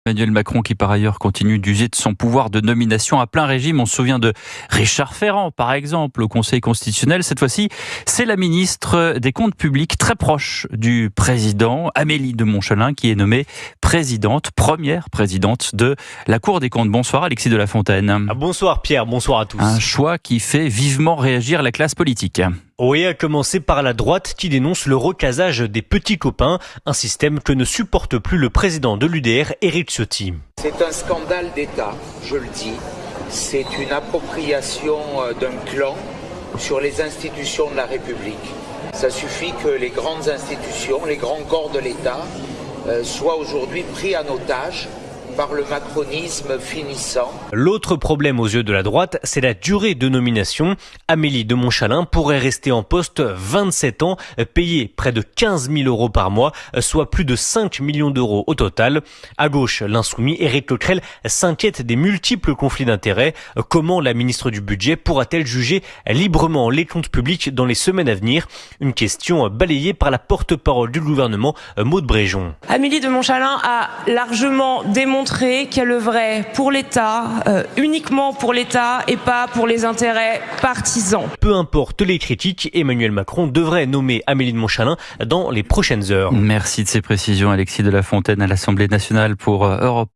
Emmanuel Macron qui par ailleurs continue d'user de son pouvoir de nomination à plein régime. On se souvient de Richard Ferrand par exemple au Conseil constitutionnel. Cette fois-ci, c'est la ministre des Comptes publics très proche du président, Amélie de Montchalin, qui est nommée première présidente de la Cour des comptes. Bonsoir Alexis de la Fontaine. Bonsoir Pierre, bonsoir à tous. Un choix qui fait vivement réagir la classe politique. Oui, à commencer par la droite qui dénonce le recasage des petits copains, un système que ne supporte plus le président de l'UDR, Éric Ciotti. C'est un scandale d'État, je le dis. C'est une appropriation d'un clan sur les institutions de la République. Ça suffit que les grandes institutions, les grands corps de l'État soient aujourd'hui pris en otage par le macronisme finissant. L'autre problème aux yeux de la droite, c'est la durée de nomination. Amélie de Montchalin pourrait rester en poste 27 ans, payer près de 15 000 euros par mois, soit plus de 5 millions d'euros au total. À gauche, l'insoumis Éric Coquerel s'inquiète des multiples conflits d'intérêts. Comment la ministre du Budget pourra-t-elle juger librement les comptes publics dans les semaines à venir? Une question balayée par la porte-parole du gouvernement, Maud Bréjon. Amélie de Montchalin a largement démontré qu'elle œuvrait pour l'État, uniquement pour l'État et pas pour les intérêts partisans. Peu importe les critiques, Emmanuel Macron devrait nommer Amélie de Montchalin dans les prochaines heures. Merci de ces précisions Alexis de la Fontaine à l'Assemblée nationale pour Europe.